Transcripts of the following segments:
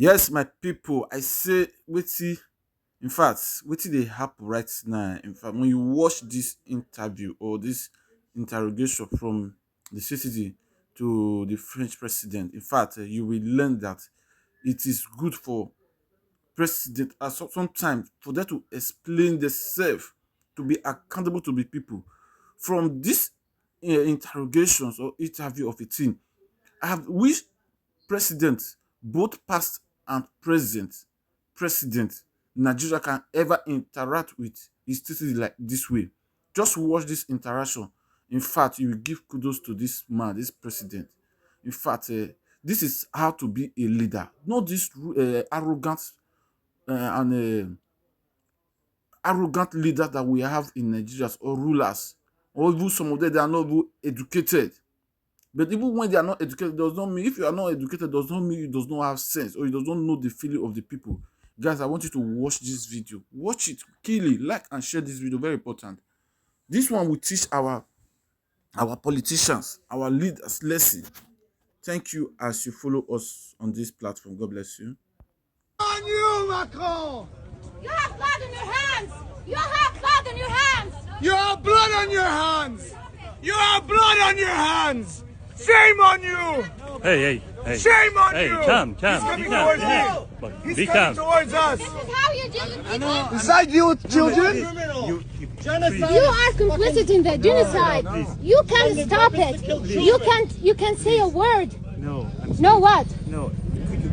Yes, my people, I say wetin in fact wetin dey happen right now. In fact, when you watch this interview or this interrogation from the citizen to the French president, in fact, you will learn that it is good for president sometimes for them to explain themselves, to be accountable to the people. From this interrogations or interview of a team, I have wished president, both past and present president, Nigeria can ever interact with his citizens like this way. Just watch this interaction. In fact, you will give kudos to this man, this president. In fact, this is how to be a leader, not this arrogant and arrogant leader that we have in Nigeria, or rulers, or even some of them they are not even educated. But even when they are not educated, does not mean, if you are not educated, does not mean you does not have sense or you does not know the feeling of the people. Guys, I want you to watch this video. Watch it, kill it, like and share this video. Very important. This one will teach our politicians, our leaders lesson. Thank you as you follow us on this platform. God bless you. On you, Macron! You have blood on your hands! You have blood on your hands! You have blood on your hands! You have blood on your hands! Shame on you! Hey. Shame on Hey, you! calm. He's Be coming calm. towards Yeah. me! But He's be coming calm. towards us! This is how you deal with people? Inside you, children? You You are complicit in the genocide. You can stop it. You can say a word. No. No what? No.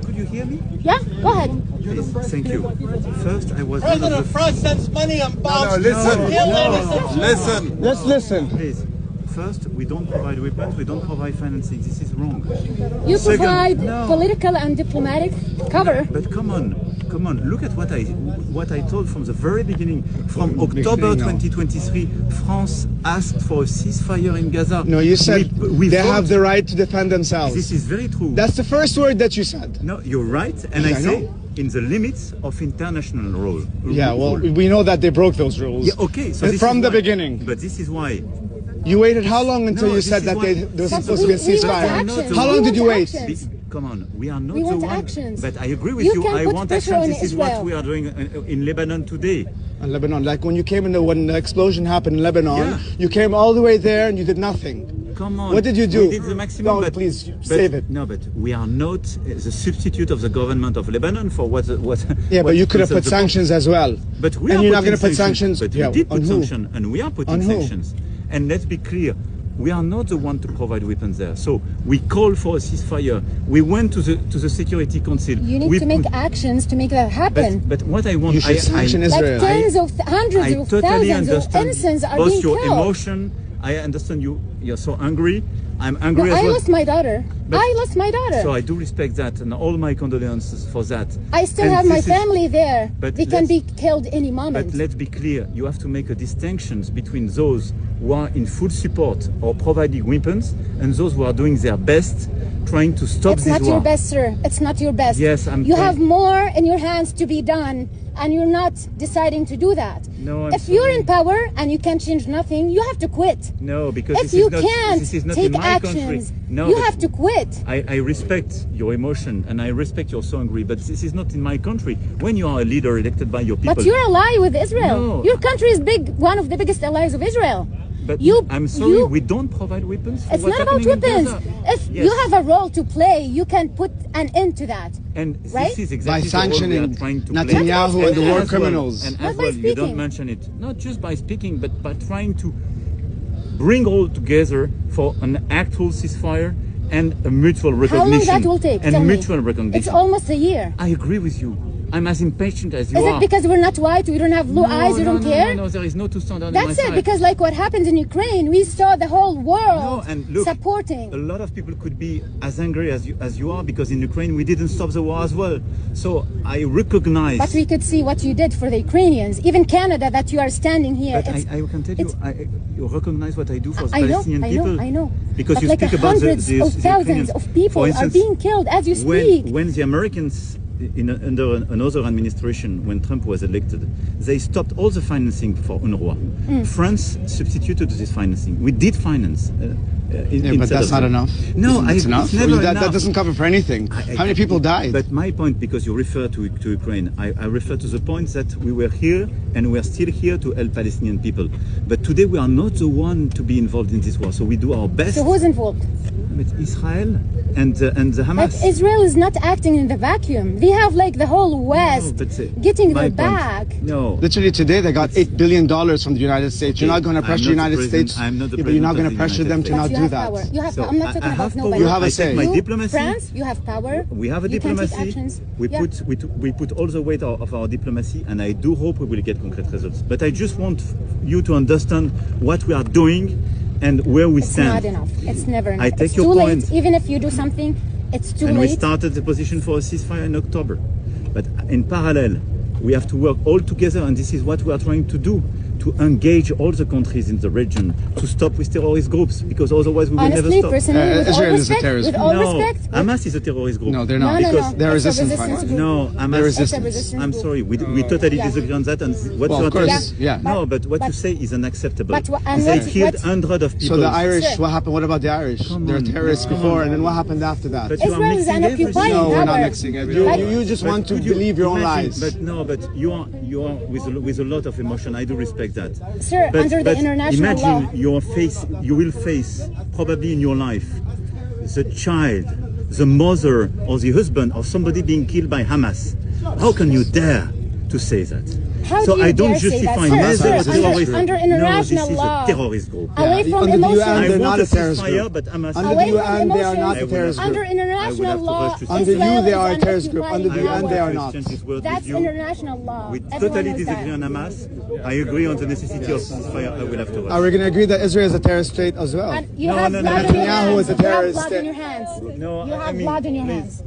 Could you hear me? Yeah? Go ahead. Please, thank you. First, I was President France sends money on bombs. Listen. Let's listen. Please. First, we don't provide weapons. We don't provide financing. This is wrong. You Second, provide no. political and diplomatic cover. But come on. Look at what I told from the very beginning. From October 2023, France asked for a ceasefire in Gaza. No, you said we they fought. have the right to defend themselves. This is very true. That's the first word that you said. No, you're right, and Yeah, I I say know. in the limits of international rule. Yeah, well, rule. we know that they broke those rules. Yeah, okay. So this from is the why- beginning. But this is why. You waited how long until No, you this said is that why- there was But supposed to be a we want ceasefire? actions. How We long did want you wait? actions. Come on, we are not We the want one. actions. But I agree with You you. can I put want pressure actions. on This is what Israel. we are doing in Lebanon today. In Lebanon, like when you came in, when the explosion happened in Lebanon, Yeah. you came all the way there and you did nothing. Come on. What did you do? We did the maximum. No, but, please, but- save it. No, but we are not the substitute of the government of Lebanon for what. Yeah, what but you could have put concerns the- sanctions as well. But we and are you're not putting going to put sanctions. But Yeah, we did on put who? sanctions, and we are putting On who? sanctions. And let's be clear, we are not the one to provide weapons there. So we call for a ceasefire. We went to the Security Council. You need we to make put- actions to make that happen. But what I want, You should sanction Israel. Like tens of hundreds I of totally thousands of understand innocents are both being your killed. emotion. I understand you. You're so angry. I'm No, angry as I well. lost my daughter. But- I lost my daughter. So I do respect that, and all my condolences for that. I still And have my this is- family there. But They can let's- be killed any moment. But let's be clear, you have to make a distinction between those who are in full support or providing weapons and those who are doing their best trying to stop It's this not war. your best, sir. It's not your best. Yes, I'm You trying- have more in your hands to be done, and you're not deciding to do that. No, I'm if you're sorry. in power and you can change nothing, you have to quit. No, because If this you is not, can't this is not take in my actions, country. No, you but have to quit. I respect your emotion and I respect you're so angry, but this is not in my country. When you are a leader elected by your people. But you're ally with Israel. No. Your country is big, one of the biggest allies of Israel. But you- I'm sorry, you- we don't provide weapons. For It's what's not about happening in weapons. Gaza. If Yes. you have a role to play, you can put an end to that. And right? this is By exactly the role we sanctioning are trying to play. Netanyahu and the war as criminals. Well, and Not as by well, you don't speaking. mention it. Not just by speaking, but by trying to bring all together for an actual ceasefire and a mutual How recognition. long that will take? And Tell me. mutual recognition. It's almost a year. I agree with you. I'm as impatient as you Is are. it because we're not white, we don't have blue eyes, you don't care? No, there is no two standards on my That's it, side. because like what happened in Ukraine, we saw the whole world No, and look, supporting. a lot of people could be as angry as you are because in Ukraine we didn't stop the war as well. So I recognize. But we could see what you did for the Ukrainians. Even Canada, that you are standing here. But I can tell you, you recognize what I do for the I know, Palestinian I people. know, I know. Because but you like speak about hundreds the of thousands Ukrainians. of people For instance, are being killed as you speak. when the Americans under another administration, when Trump was elected, they stopped all the financing for UNRWA. France substituted this financing. We did finance. But that's not enough. No, it's enough. It's never that enough. doesn't cover for anything. How many people died? But my point, because you refer to Ukraine, I refer to the point that we were here and we are still here to help Palestinian people. But today we are not the one to be involved in this war. So we do our best. So who's involved? It's Israel and the Hamas. But Israel is not acting in the vacuum. They have like the whole West getting my their back. point, no. Literally today they got $8 billion from the United States. You're not going to pressure the United States. I'm not the But you're not going to president of the pressure them United to not But you do have that. power. You have So power. I'm not talking I about have nobody. power. You have a I say. take my You, diplomacy. France, you have power. We have a You can take diplomacy. actions. We Yeah. put all the weight of our diplomacy, and I do hope we will get concrete results. But I just want you to understand what we are doing and where we It's stand. not enough. It's never enough. I take it's your too point. late. Even if you do something, it's too And we late. started the position for a ceasefire in October. But in parallel, we have to work all together, and this is what we are trying to do, to engage all the countries in the region to stop with terrorist groups, because otherwise we will never Honestly, stop. personally, with all Israel is a respect, terrorist with group. all No, respect, Hamas is a terrorist group. No, they're no, not. no, Because no. they're It's a resistance resistance fighters. group. No, Hamas. They're It's a resistance. resistance I'm group. sorry, we totally Yeah. disagree on that, and what Well, you are of course, telling- yeah. No, but what you But- say is unacceptable. but what- and they what- killed what- hundreds of people. So the Irish, Sir. what happened? What about the Irish? Come They're on, terrorists come before, on. and then what happened after that? But you are Israel is mixing an everything. occupying No, we're not power. mixing everything. Like- You just But want to could you believe your own imagine- lies. But no, but you are with a lot of emotion. I do respect that. Sir, But, under the but international imagine law. you will face probably in your life the child, the mother, or the husband of somebody being killed by Hamas. How can you dare to say that? How So do you I don't dare say that? justify Sir, neither sir, a terrorist under group. international no, this law. is a terrorist group. Away from Under the emotions. UN, I they're want not a a terrorist ceasefire, group. but Hamas. Under Away the from UN, they are emotions. not a terrorist Under group. international I will law, have to rush to Under Israel you, they is are a an terrorist group. occupying Under the UN, power. they are to not. exchange this word That's with you. international law. We Everyone totally knows disagree that. on Hamas. I agree on the necessity of ceasefire. I will have to rush. Are we going to agree that Israel is a terrorist state as well? And you No, have no, no, blood no. on your Netanyahu hands. is a You have terrorist blood state. on your hands. No, You I have mean, blood on your please. hands.